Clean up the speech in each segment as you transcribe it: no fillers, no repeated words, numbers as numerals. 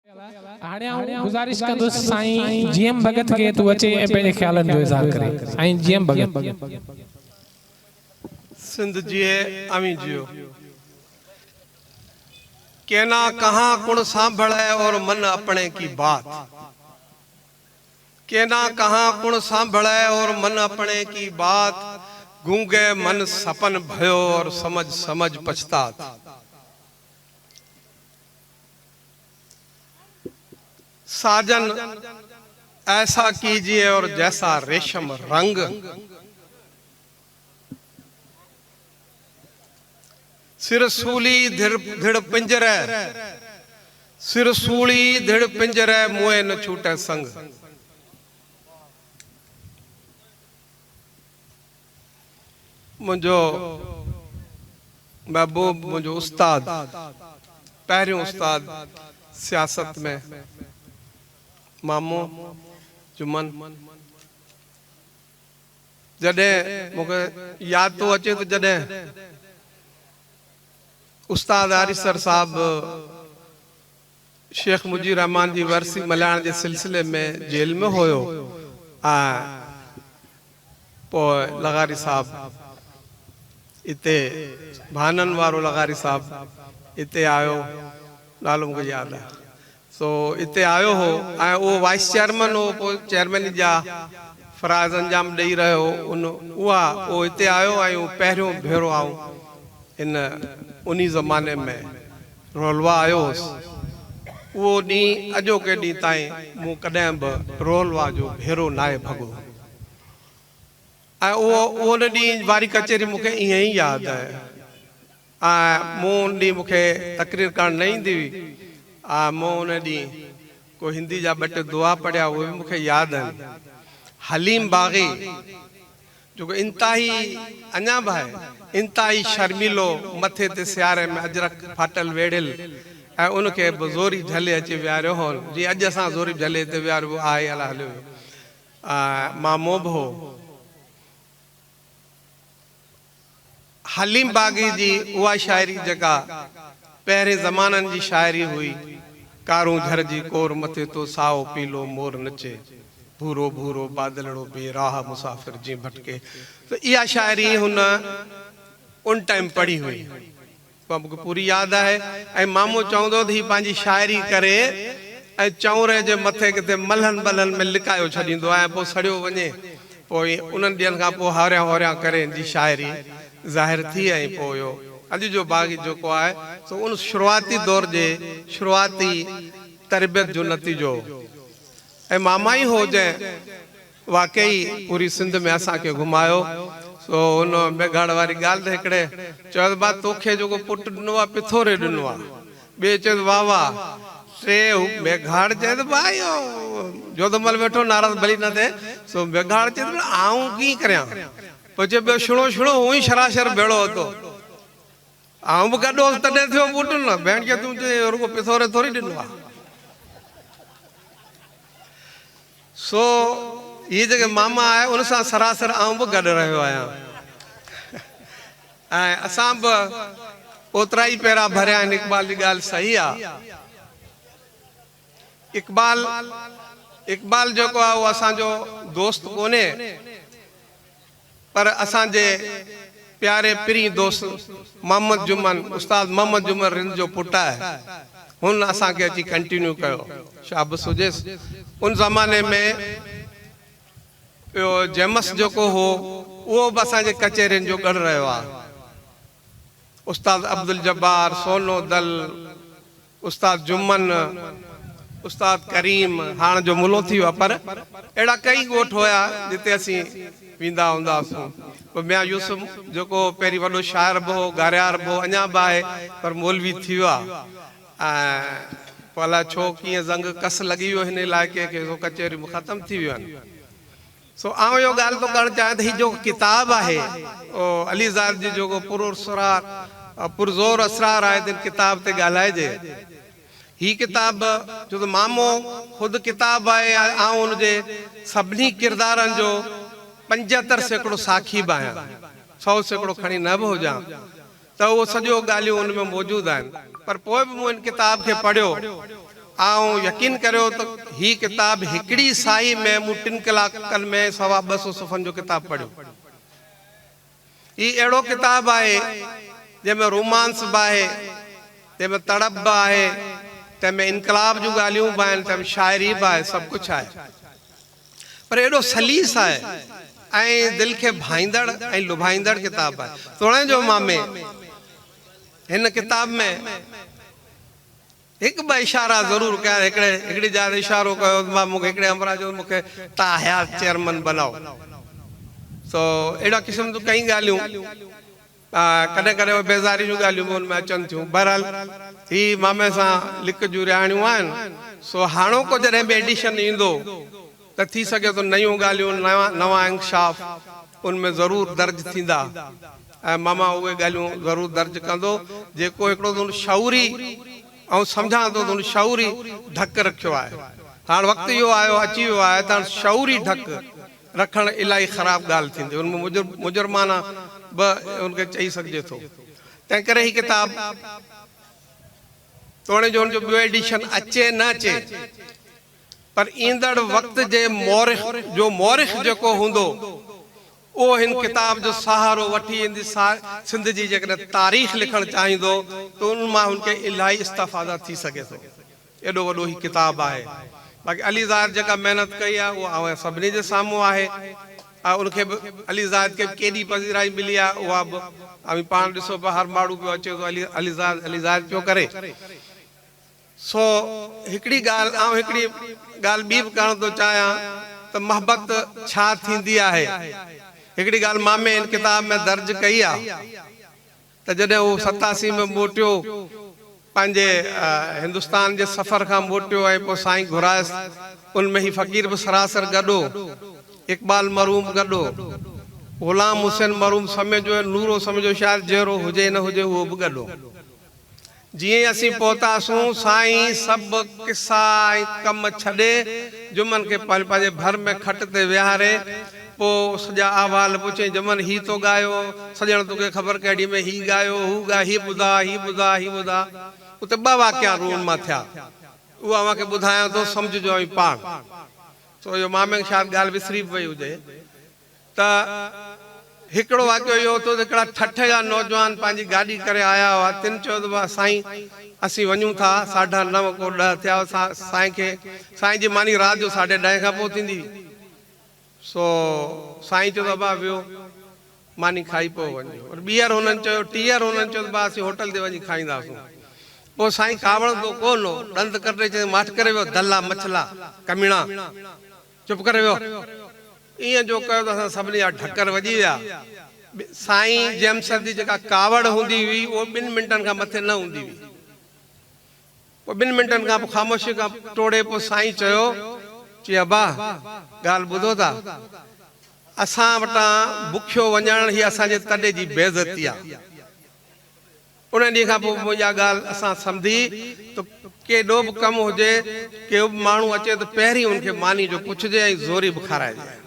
हाणे गुजारिश कंदुसि साईं जीएम भगत के तू अचे ऐं पंहिंजे ख्यालनि जो इज़हार करे। साईं जीएम भगत। सिंध जिए अमी जियो, कहना कहाँ कुण सांभळे और मन अपने की बात। कहना कहाँ कुण सांभळे और मन अपने की बात। गूंगे मन सपन भयो और समझ समझ पछतात। साजन ऐसा कीजिए और जैसा रेशम रंग। सिरसूली धिड़ पिंजरे, सिरसूली धिड़ पिंजरे मुए न छूटे संग। मुझो महबूब, मुझो उस्ताद, पहिरियों उस्ताद सियासत में मामो जुमन। जडे मुझे याद तो अचे तो जडे उस्ताद आरिसर साहब शेख मुजीर रहमान जी वर्सी मल्हाइण जे सिलसिले में जेल में होयो। पोइ लगारी साहब इते भानन वारो लगारी साहब इते आयो, नालो मुझे याद है। सो इते आयो हो ऐं वो वाइस चेयरमैन हो, पोइ चेयरमैन जा फराज़ अंजाम ॾेई रहियो उन उहा वो इते आयो ऐं वो पहिरियों भेरो आऊं इन उन्हीं ज़माने में रोलवा आयो हुउसि। उहो ॾींहुं अॼोके ॾींहुं ताईं मूं कॾहिं बि रोलवा जो भेरो नाहे भॻो। ऐं उहो उन ॾींहुं वारी कचहरी मूंखे ईअं ई यादि आहे। ऐं मूं उन ॾींहुं मूंखे तकरीर करणु न ईंदी हुई। मूं उन ॾींहुं को हिंदी जा ॿ टे दुआ पढ़िया, उहे बि मूंखे यादि आहिनि। हलीम बाग़ी जो इंतहाई अञा बि आहे, इंतहाई शर्मिलो, मथे ते सियारे में अजरक फाटल वेड़ियल ऐं उनखे बि ज़ोरी झले अची विहारियो हो। जीअं अॼु असां ज़ोरी झले ते विहारियो आहे अला हलियो। मां मोब हो। हलीम बाग़ी जी उहा शाइरी जेका पहिरें ज़माननि जी शाइरी हुई। कारूं झर जी कोर मथे तो साओ पीलो मोर नचे, भूरो भूरो बादलड़ो बेराह मुसाफ़िर जी भटके। तो इहा शाइरी हुन उन टाइम पढ़ी हुई, मूंखे पूरी यादि आहे। ऐं मामो चवंदो त ही पंहिंजी शाइरी करे ऐं चौरे जे मथे किथे मलहन बलहन में लिकायो छॾींदो आहे, पोइ सड़ियो वञे। पोइ उन्हनि ॾींहंनि खां पोइ हारियां हारियां करे जी शाइरी ज़ाहिर थी। ऐं पोइ अॼु जो बाग़ी जेको आहे सो उन शुरूआती दौर जे शुरूआती तरबियत जो नतीजो। ऐं मामा ई हो जंहिं वाकई पूरी सिंध में असांखे घुमायो। सो उन मेघाड़ वारी ॻाल्हि त हिकिड़े चयो बा तोखे जेको पुटु ॾिनो आहे पिथोरे ॾिनो आहे, ॿिए चयो वाह वाह, टे मेघाड़ चए त भाई जोधमल वेठो नाराज़ भली न थिए। सो मेघाड़ चए त आऊं कीअं करियां, पोइ चए ॿियो छुड़ो छुड़ो हूअं ई शराशर भेड़ो હતો। आऊं बि गॾो तॾहिं थियो पुटु न, भेण खे तूं चए रुगो पिथोरे थोरी ॾिनो आहे। सो ये जेके मामा आहे उन सां सरासर आऊं बि गॾु रहियो आहियां। ऐं असां बि ओतिरा ई पैरा भरिया आहिनि। इक़बाल जी ॻाल्हि सही आहे। इक़बाल जेको आहे उहो असांजो दोस्त कोन्हे, पर असांजे प्यारे पिरी दोस्त मोहम्मद जुमन, उस्ताद मोहम्मद जुमन रिंद जो पुटु आहे। हुन असांखे अची कंटिन्यू कयो, शाबस हुजेसि। उन ज़माने में जेमस जेको हो उहो बि असांजे कचहरियुनि जो गॾु रहियो आहे। उस्ताद अब्दुल जब्बार, सोनो दल, उस्ताद जुमन, उस्ताद करीम हाणे जो मुलो थी वियो आहे, पर अहिड़ा कई ॻोठ हुया जिते असीं वेंदा हूंदा हुआसीं। पोइ मियां यूसुफ जेको पहिरीं वॾो शाइर बि हो, गारियार बि हो, अञा बि आहे, पर मौलवी थी वियो आहे। ऐं पोइ अलाए छो कीअं ज़ंग कस लॻी वियो हिन इलाइक़े खे, सो कचहरियूं ख़तमु थी वियूं आहिनि। सो आउं इहो ॻाल्हि थो करणु चाहियां त हीउ जेको किताबु आहे अलीज़ाद जी जेको पुरज़ोर असरार आहे त किताब ते ॻाल्हाइजे। ही किताब जो त मामो ख़ुदि किताब आहे, आउं हुनजे सभिनी किरदारनि जो 75% साखी बि आहियां, 100% खणी न बि हुजां, त उहो सॼो ॻाल्हियूं उन में मौजूदु आहिनि। पर पोइ बि मूं इन किताब खे पढ़ियो आऊं यकीन करियो तो ही किताब हिकड़ी साई में मूं 3 कलाकनि में 250 सफ़न जो किताब पढ़ियो। ही अहिड़ो किताब आहे जंहिंमें रोमांस बि आहे, तंहिंमें तड़प बि आहे, तंहिंमें इनकलाब जूं ॻाल्हियूं बि आहिनि, तंहिंमें शाइरी बि आहे, सभु कुझु आहे, पर एॾो सलीस आहे ऐं दिलि खे भाईंदड़ ऐं लुभाईंदड़ किताब आहे। तोड़े जो मामे हिन किताब में हिकु ॿ इशारा ज़रूरु कया। हिकिड़ी ॼाण इशारो कयो मां मूंखे हिकिड़े अमरा जो मूंखे तव्हां हयात चेयरमैन बनाओ। सो अहिड़ा क़िस्म जूं कई ॻाल्हियूं कॾहिं कॾहिं बेज़ारी जूं ॻाल्हियूं बि हुन में अचनि थियूं। बहरहाल ही मामे सां लिक जूं रिहाणियूं आहिनि। सो हाणोको जॾहिं बि एडिशन ईंदो त थी सघे थो नयूं ॻाल्हियूं, नवां इंकशाफ उनमें ज़रूरु दर्ज थींदा ऐं मामा उहे ॻाल्हियूं ज़रूरु दर्ज कंदो जेको हिकिड़ो तो शऊरी ऐं सम्झां थो त शऊरी ढक रखियो आहे। हाणे वक़्तु इहो आयो अची वियो आहे त शऊरी ढक रखणु इलाही ख़राबु ॻाल्हि थींदी, हुनमें मुजरमाना बि हुनखे चई सघिजे थो। तंहिं करे ही किताब तोड़े जो हुनजो ॿियो एडिशन अचे न अचे, पर ईंदड़ वक़्त जे मोरिख जेको हूंदो उहो हिन किताब जो सहारो वठी ईंदी। सिंध जी जेकॾहिं तारीख़ लिखणु चाहींदो त उन मां हुनखे इलाही इस्तफ़ादा थी सघे थो। एॾो वॾो ही किताब आहे। बाक़ी अलीज़ाद जेका महिनत कई आहे उहा सभिनी जे साम्हूं आहे। उनखे बि अलीज़ाद खे केॾी पज़ीराई मिली आहे उहा बि अभी पाण ॾिसो पिया, हर माण्हू पियो अचे थो अलीज़ाद पियो करे। सो हिकिड़ी ॻाल्हि ॿी बि करणु थो चाहियां त मोहबत छा थींदी आहे। हिकिड़ी ॻाल्हि मामे हिन किताब में दर्ज कई आहे त जॾहिं उहो 87 में मोटियो, पंहिंजे हिंदुस्तान जे सफ़र खां मोटियो ऐं पोइ साईं घुरायसि, उनमें ही फ़क़ीर बि सरासर गॾो, इक़बाल मरहूम गॾो, ग़ुलाम हुसैन मरहूम समझो, नूरो समझो, शायदि जहिड़ो हुजे न हुजे उहो बि गॾो। जीअं असीं पहुतासूं साईं सभु किसा ऐं कम छॾे जुमन खे पंहिंजे भर में खट ते विहारे पोइ सॼा अहवाल पुछे, जुमन ही तो ॻायो, सॼण तोखे ख़बर कहिड़ी में ही ॻायो, हू ॻा, ही ॿुधा। उते 2 वाक़िया रूम मां थिया, उहा मूंखे ॿुधायां थो, सम्झजो ऐं पाण। सो इहो मामे शायदि ॻाल्हि विसरी पई हुजे त हिकिड़ो वाक़ियो इहो हो त हिकिड़ा 6 जा नौजवान पंहिंजी गाॾी करे आया हुआ। 3 चयो त साईं असीं वञूं था, 9:30 को 10 थिया। साईं जी मानी राति जो 10:30 खां पोइ थींदी। सो साईं चयो त बा वियो, मानी खाई पोइ वञो। और ॿीहर हुननि चयो, टीहर हुननि चयो त बा असीं होटल ते वञी खाईंदासीं। पोइ साईं कावड़ तो कोन हो, ॾंद कटे चई माठ करे वियो, दल्ला मछला कमीणा चुप करे वियो। ईअं जो कयो त असां सभिनी जा ढक्कर वॼी विया। साईं जेम्स जी जेका कावड़ हूंदी हुई उहो 2 मिंटनि खां मथे न हूंदी हुई। पोइ 2 मिंटनि खां पोइ ख़ामोशी खां टोड़े पोइ साईं चयो, चई अबा ॻाल्हि ॿुधो था, असां वटां बुखियो वञण ही असांजे तॾे जी बेइज़ती आहे। उन ॾींहं खां पोइ इहा ॻाल्हि असां सम्झी त केॾो बि कमु हुजे, केॾो बि माण्हू अचे त पहिरीं हुनखे मानी जो पुछिजे ऐं ज़ोरी बि खाराइजे।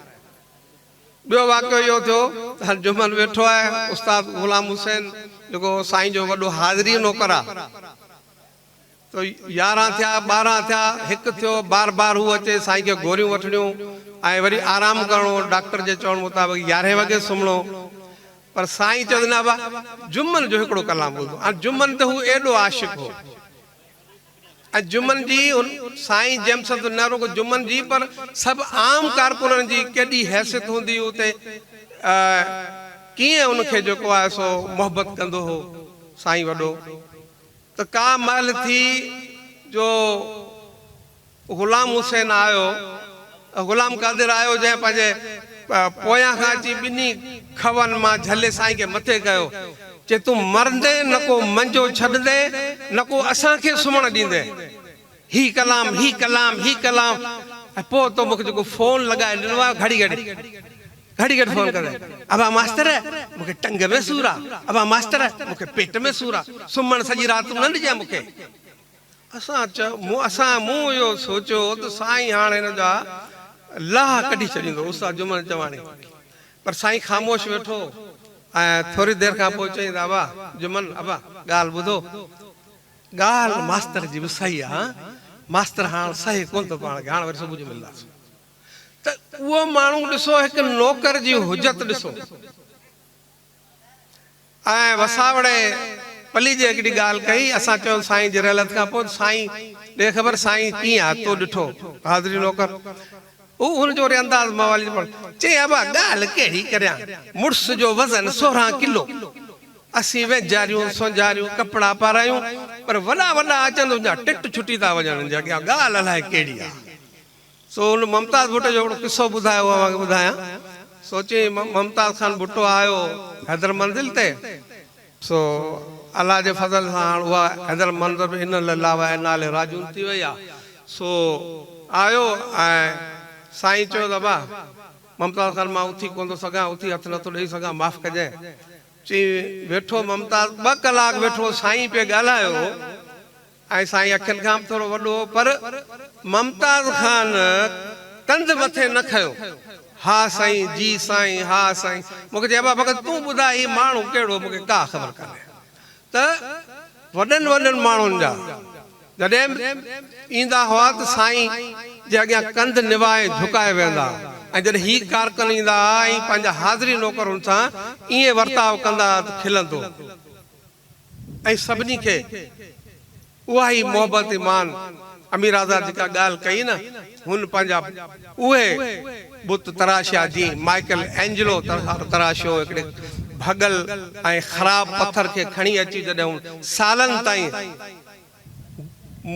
ॿियो वाक़ियो इहो थियो त जुमन वेठो आहे, उस्ताद ग़ुलाम हुसैन जेको साईं जो वॾो हाज़िरी नौकर आहे, तो 11 थिया 12 थिया, हिकु थियो, बार हू अचे, साईं खे गोरियूं वठणियूं ऐं वरी आराम करणो, डॉक्टर जे चवण मुताबिक़ 11 वॻे सुम्हणो। पर साईं चवंदो न बा जुमन जो हिकिड़ो कलाम ॿुधो। ऐं जुमन त हू एॾो आशिक़ हो ऐं जुमन जी साईं जेम्स न रुगो जुमन जी पर सभु आम कारकुननि जी केॾी हैसियत हूंदी उते, कीअं उनखे जेको आहे सो मोहबत कंदो हो साईं वॾो। त का महिल थी जो ग़ुलाम हुसैन आयो, ग़ुलाम कादिर आयो, जंहिं पंहिंजे पोयां खां अची 2 खवनि मां झले साईं खे मथे कयो, चे तूं मरंदे न को मंजो छॾंदे न को असांखे सुम्हण ॾींदे, ही कलाम। ऐं पोइ तो मूंखे जेको फोन लॻाए ॾिनो आहे, घड़ी फोन करे, अबा मास्टर मूंखे टंग में सूर आहे, अबा मास्टर मूंखे पेट में सूर आहे, सुम्हण सॼी राति न ॾिजांइ मूंखे। मूं इहो सोचियो त साईं हाणे हिन जा लाह कढी छॾींदो, उस्ताद जुमन चवाणी। पर साईं ख़ामोश वेठो ऐं थोरी देरि खां पोइ चई अबा जुमन, अबा ॻाल्हि ॿुधो, ॻाल्हि मास्तर जी बि सही आहे, मास्टर हाँ सही कोन तो पाण खे हाणे वरी सुबुह जो मिलंदासीं त उहो माण्हू ॾिसो हिकु नौकर जी हुजत ॾिसो ऐं वसावड़े पली जी हिकिड़ी ॻाल्हि कई असां चयो साईं जी रहलत खां पोइ साईं ॾे ख़बर साईं कीअं आहे तो ॾिठो हाज़िरी नौकर हुनजो वरी अंदाज़ मवाली चई अबा ॻाल्हि कहिड़ी करियां मुड़ुस जो वज़न 16 किलो असीं वेझारियूं सोझारियूं कपिड़ा पारायूं पर वॾा वॾा अचनि तुंहिंजा टिट छुटी था वञनि जा ॻाल्हि अलाए कहिड़ी आहे सो हुन मुमताज़ भुट्टो जो हिकिड़ो किसो ॿुधायो आहे ॿुधायां सोचे मुमताज़ खान भुट्टो आयो हैदर मंज़िल ते सो अल्लाह जे फज़ल सां हाणे उहा हैदर मंज़िल बि इन लाइ नाले राजून थी वई आहे सो आयो ऐं साईं चयो त बा मुमताज़ खान मां उथी कोन थो सघां उथी हथु नथो ॾेई सघां माफ़ु कजांइ चई वेठो मुमताज़ 2 कलाक वेठो साईं पे ॻाल्हायो ऐं साईं अखियुनि खां थोरो वॾो पर मुमताज़ खान तंद मथे न खयो हा साईं जी साईं हा साईं मूंखे चए बाबा तूं ॿुधाए हीउ माण्हू कहिड़ो मूंखे का ख़बर कान्हे त वॾनि वॾनि माण्हुनि जा जॾहिं ईंदा हुआ त साईं जे अॻियां कंध निवाए झुकाए वेंदा ऐं जॾहिं ही कारकन ईंदा ऐं पंहिंजा हाज़िरी नौकरुनि सां ईअं वर्ताव कंदा त खिलंदो ऐं सभिनी खे उहा ई मोहबत ईमान अमीर आज़ाद जेका ॻाल्हि कई न हुन पंहिंजा उहे बुत तराशिया जीअं माइकल एंजलो तराशियो हिकिड़े भगल ऐं ख़राब पत्थर खे खणी अची जॾहिं सालनि ताईं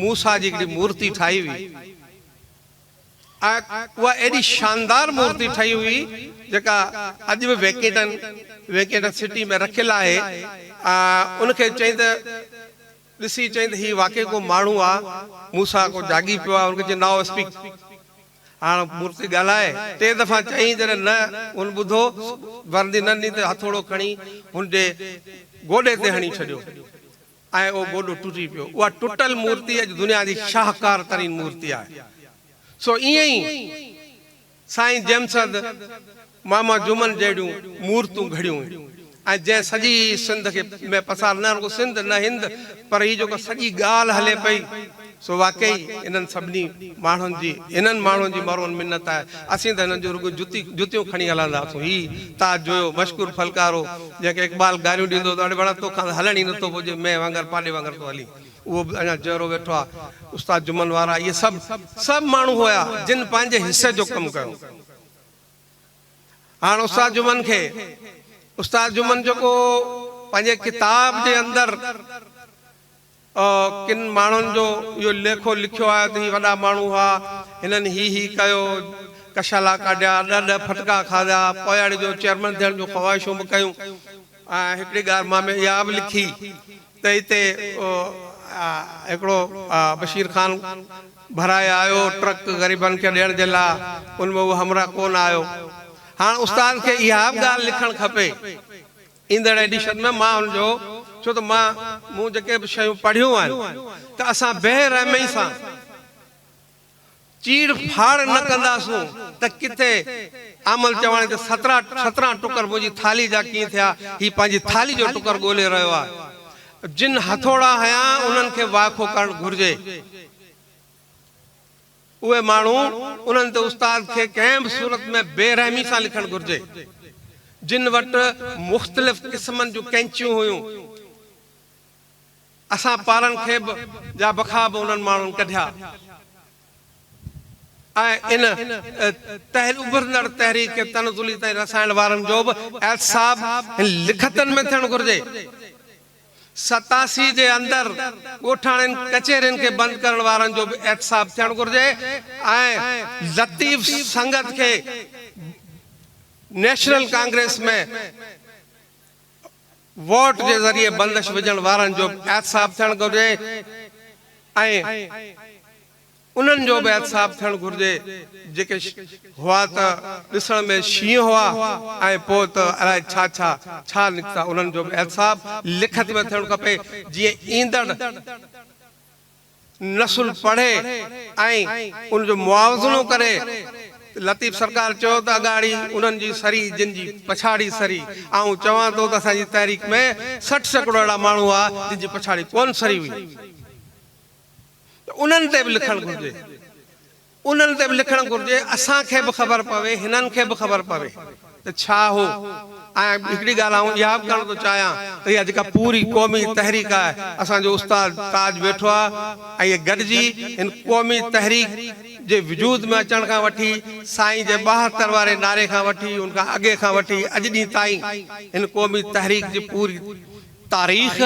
मूसा जी हिकिड़ी मूर्ति ठाही हुई ऐं उहा एॾी शानदार मूर्ति ठही हुई जेका अॼु बि वेकेटन सिटी में रखियल आहे उनखे चई त ॾिसी चई त हीउ वाक़ई को माण्हू आहे मूसा को जागी पियो आहे उनखे चई नाउ स्पीक हाणे मूर्ति ॻाल्हाए 3 दफ़ा चई जॾहिं न हुन ॿुधो वर्दी न ॾिनी त हथोड़ो खणी हुन जे गोॾे ते हणी छॾियो ऐं उहो गोॾो टुटी पियो उहा टुटल मूर्ति अॼु दुनिया जी शाहकार तरीन मूर्ति आहे सो ईअं ई साईं जेमसद मामा जुमन जहिड़ियूं मूर्तियूं घड़ियूं ऐं जंहिं सॼी सिंध खे में पसार न रुगो सिंध न हिंद पर हीअ जेको सॼी ॻाल्हि हले पई सो वाकई इन्हनि सभिनी माण्हुनि जी इन्हनि माण्हुनि जी मरोन मिन्नत आहे असीं त हिननि जो रुगो जुतियूं खणी हलंदासीं ही ताज जोयो मशकूर फलकारो जंहिंखे इक़बाल गारियूं ॾींदो त वण तोखां हलण ई नथो पुॼे मैं वांगुरु पाॾे वांगुरु थो हली उहो बि अञा जहिड़ो वेठो आहे उस्ताद जुमन वारा इहे सभु माण्हू हुया जिन पंहिंजे हिसे जो कमु कयो हाणे उस्ताद जुमन खे उस्ताद जुमन जेको पंहिंजे किताब जे अंदरि किन माण्हुनि जो इहो लेखो लिखियो आहे त हीअ वॾा माण्हू हुआ हिननि ही कयो कशाला काढिया ॾह फटका खाधा पोयाड़ी जो चेयरमैन थियण जो ख़्वाहिशूं बि कयूं ऐं हिकिड़ी ॻाल्हि मां में इहा बि लिखी त हिते हिकिड़ो बशीर ख़ान भराए आयो ट्रक ग़रीबनि खे ॾियण जे लाइ उनमें उहो हमरा कोन आयो हाणे उस्ताद खे इहा बि ॻाल्हि लिखणु खपे ईंदड़ एडिशन में मां हुनजो छो त मूं जेके बि शयूं पढ़ियूं आहिनि त असां बेरहमी सां चीड़ फाड़ न कंदासूं त किथे आमल चवण त 17 टुकर मुंहिंजी थाली जा कीअं थिया ही पंहिंजी थाली जो टुकर ॻोल्हे रहियो आहे जिन हथोड़ा हया उन्हनि खे वाखो करणु घुर्जे उहे माण्हू उन्हनि ते उस्ताद खे कंहिं बि सूरत में बेरहमी सां लिखणु घुर्जे जिन वटि मुख़्तलिफ़ क़िस्मनि जूं कैंचियूं हुयूं असां पारनि खे बि जा बखा बि उन्हनि माण्हुनि कढिया ऐं इन उभरंदड़ तहरीक तनज़ुली ताईं रसाइण वारनि जो बि एहसाब लिखतनि में थियणु घुर्जे 87 जे अंदरि ॻोठाणनि कचहरियुनि खे बंदि करण वारनि जो बि एहसाब थियणु घुर्जे ऐं लतीफ़ संगत खे नेशनल कांग्रेस में वोट जे ज़रिए बंदिश विझण वारनि जो एहसाब थियणु घुर्जे ऐं उन्हनि जो बि एहसाब थियणु घुर्जे जेके हुआ त ॾिसण में शींहं हुआ ऐं पोइ त अलाए छा निकिता उन्हनि जो बि एहसाब लिखत में थियणु खपे जीअं ईंदड़ नसुल पढ़े ऐं उनजो मुआवज़नो करे लतीफ़ सरकार चयो त अगाड़ी उन्हनि जी सरी जिन जी पछाड़ी सरी ऐं चवां थो त असांजी तहरीक में 60 सैकड़ो अहिड़ा माण्हू हुआ जिन जी पछाड़ी कोन सरी हुई उन्हनि ते बि लिखणु घुरिजे, उन्हनि ते बि लिखणु घुरिजे, असांखे बि ख़बर पवे, हिननि खे बि ख़बर पवे त छा हो। ऐं हिकिड़ी ॻाल्हि आऊं इहा बि करणु थो चाहियां त इहा जेका पूरी क़ौमी तहरीक आहे, असांजो उस्ताद ताज वेठो आहे ऐं इहे गॾिजी हिन क़ौमी तहरीक जे वजूद में अचण खां वठी साईं जे 72 वारे नारे खां वठी उनखां अॻे खां वठी अॼु ॾींहं ताईं हिन क़ौमी तहरीक जी पूरी तारीख़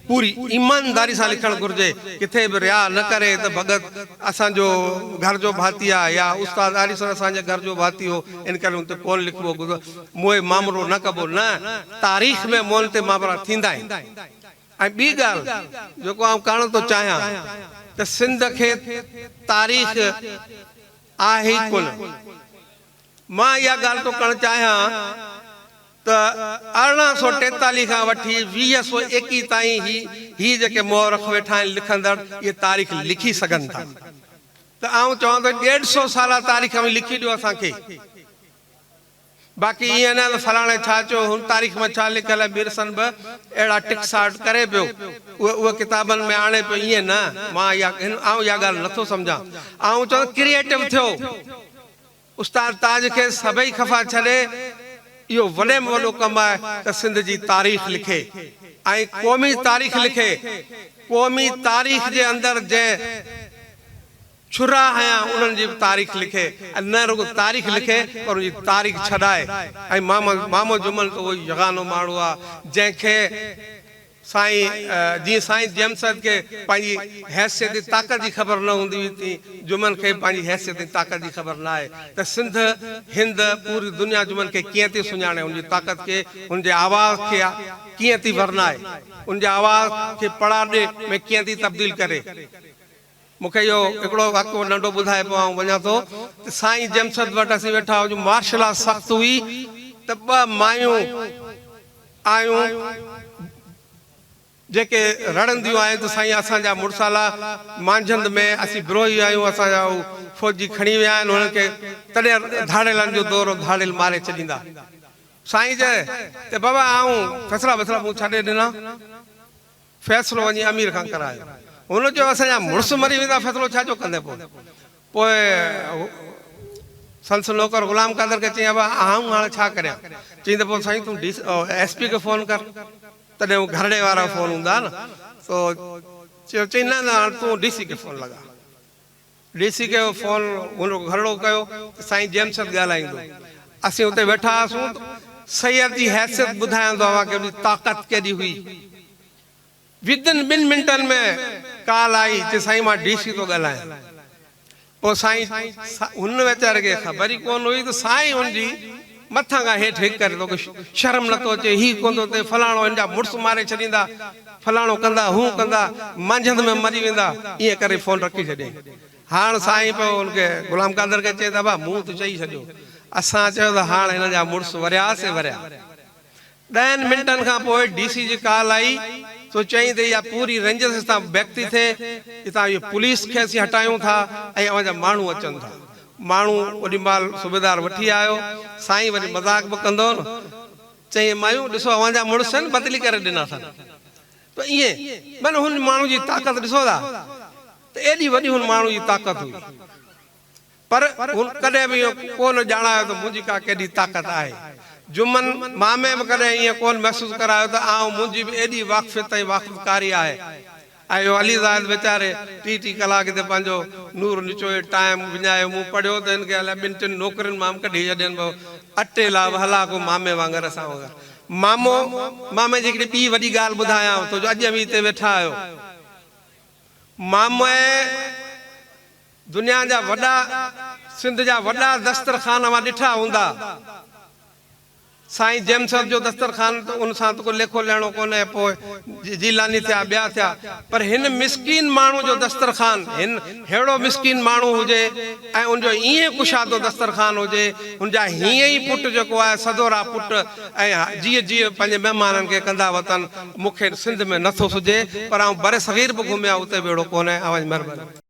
पूरी ईमानदारी सां लिखणु घुरिजे। किथे बि रिया न करे त भगत असांजो घर जो भाती आहे या उस्ताद आली सर असांजे घर जो भाती हो, इन करे उन ते कोन लिखिबो, मोए मामरो न कबो। न, तारीख़ में मोल ते मामरा थींदा आहिनि। ऐं ॿी ॻाल्हि जेको आउं करणु थो चाहियां त सिंध खे तारीख़ आहे ई कोन। मां इहा ॻाल्हि थो करणु चाहियां त 1843 खां वठी 2021 ताईं ही जेके मोहरख वेठा आहिनि लिखंदड़, इहे तारीख़ लिखी सघनि था। त आउं चवां थो 150 साल तारीख़ में लिखी ॾियो असांखे। बाक़ी ईअं न त फलाणे छा चयो, हुन तारीख़ में छा लिखियल आहे, बिरसन बि अहिड़ा टिक साट करे पियो, उहे किताबनि में आणे पियो। ईअं न, मां आउं इहा ॻाल्हि नथो सम्झां। आउं चवां क्रिएटिव थियो। उस्ताद ताज खे सभई खफ़ा छॾे इहो वॾे में वॾो कमु आहे त सिंध जी तारीख़ लिखे ऐं क़ौमी तारीख़ लिखे। क़ौमी तारीख़ जे अंदरि जंहिं छुरा हयां उन्हनि जी तारीख़ लिखे, न रुगो तारीख़ लिखे पर उनजी तारीख़ छॾाए। ऐं मामो जुमल त उहो यगानो माण्हू आहे जंहिंखे साईं जीअं साईं जेमसद खे पंहिंजी हैसियत जी ताक़त जी ख़बर न हूंदी हुई, तीअं जुमन खे पंहिंजी हैसियत जी ताक़त जी ख़बर न आहे त सिंध हिंद पूरी दुनिया जुमन खे कीअं थी सुञाणे, उनजी ताक़त खे, उनजे आवाज़ खे कीअं थी वरनाए, उनजे आवाज़ खे पड़ाॾे में कीअं थी तब्दील करे। मूंखे इहो हिकिड़ो वाक़ियो नंढो ॿुधाए पियो, आउं वञा थो त साईं जेमसद वटि असीं वेठा हुजूं, मार्शल आर्ट सख़्तु हुई त 2 मायूं आयूं जेके रड़ंदियूं आहिनि त साईं असांजा मुड़साला मांझंद में असीं बिरोही आहियूं, असांजा फ़ौजी खणी विया आहिनि, हुननि खे तॾहिं धाड़ेलनि जो दौरो धाड़ेल मारे छॾींदा। साईं चए त बाबा आऊं फैसला मूं छॾे ॾिना, फ़ैसिलो वञी अमीर खां करायो। हुन चयो असांजा मुड़ुस मरी वेंदा, फ़ैसिलो छाजो कंदे। पोइ संस नौकर ग़ुलाम कादर खे चई बाबा आऊं हाणे छा करियां? चई त पोइ साईं तूं SP खे फ़ोन कर। तॾहिं हू घरड़े वारा फ़ोन हूंदा न, तो चई न हाणे तूं DC खे फ़ोन लॻा। DC खे फ़ोन हुन घरड़ो कयो, साईं जेमसद ॻाल्हाईंदो। असीं हुते वेठा हुआसीं, सैयद जी हैसियत ॿुधाईंदो आहे कि उनजी ताक़त केॾी हुई। विदिन 2 मिंटनि में कॉल आई कि साईं मां DC थो ॻाल्हायां। पोइ साईं हुन वीचारे खे ख़बर ई कोन हुई त साईं हुनजी मथां खां हेठि हिकु करे तोखे शर्म नथो अचे, ही कोन थो थिए, फलाणो हिन जा मुड़ुस मारे छॾींदा, फलाणो कंदा, हू कंदा, मंझंदि में मरी वेंदा, ईअं करे फ़ोन रखी छॾियईं। हाणे साईं पियो हुनखे ग़ुलाम कादर खे चए त भाउ मूं त चई छॾियो। असां चयो त हाणे हिन जा मुड़ुस वरियासीं वरिया। 10 मिंटनि खां पोइ DC जी कॉल आई, तो चई त इहा पूरी रंजिश सां व्यक्ति थिए, हितां इहो पुलिस खे असीं हटायूं था ऐं अवांजा माण्हू अचनि था। माण्हू ओॾी महिल सूबेदार वठी आयो, साईं वरी मज़ाक बि कंदो न, चई मायूं ॾिसो अवांजा मुड़ुस आहिनि, बदिली करे ॾिना अथनि। त ईअं माना हुन माण्हू जी ताक़त ॾिसो था, त एॾी वॾी हुन माण्हू जी ताक़त हुई। पर हुन कॾहिं बि इहो कोन ॼाणायो त मुंहिंजी का केॾी ताक़त आहे। जुमन मामे बि कॾहिं ईअं कोन महसूसु करायो त मुंहिंजी बि एॾी वाक़फ़ियत ऐं वाक़फ़कारी आहे। ऐं इहो अलीज़ाद वीचारे 3 कलाक ते पंहिंजो नूर निचोए टाइम विञायो। मूं पढ़ियो त हिनखे अलाए 2-3 नौकरियुनि मां कढी छॾनि पियो, अटे ला हला को मामे वांगुरु असां वांगुरु। मामे जी हिकिड़ी ॿी वॾी ॻाल्हि ॿुधायांव थो, जो अॼु बि हिते वेठा आहियो। मामे दुनिया जा वॾा, सिंध जा वॾा दस्तरखान मां ॾिठा हूंदा। साईं जेमसद जो दस्तरखान त उन सां त को लेखो लेणो कोन्हे, पोइ जीलानी थिया, ॿिया थिया, पर हिन मिसकीन माण्हू जो दस्तरखान, हिन अहिड़ो मिसकीन माण्हू हुजे ऐं उनजो ईअं कुशादो दस्तरखान हुजे, उनजा हीअं ई पुटु जेको आहे सदोरा पुटु ऐं जीअं पंहिंजे महिमाननि खे कंदा वतन। मूंखे सिंध में नथो सुझे, पर आउं बरे सग़ीर बि घुमिया, उते बि अहिड़ो कोन्हे। आवाज़ महिरबानी।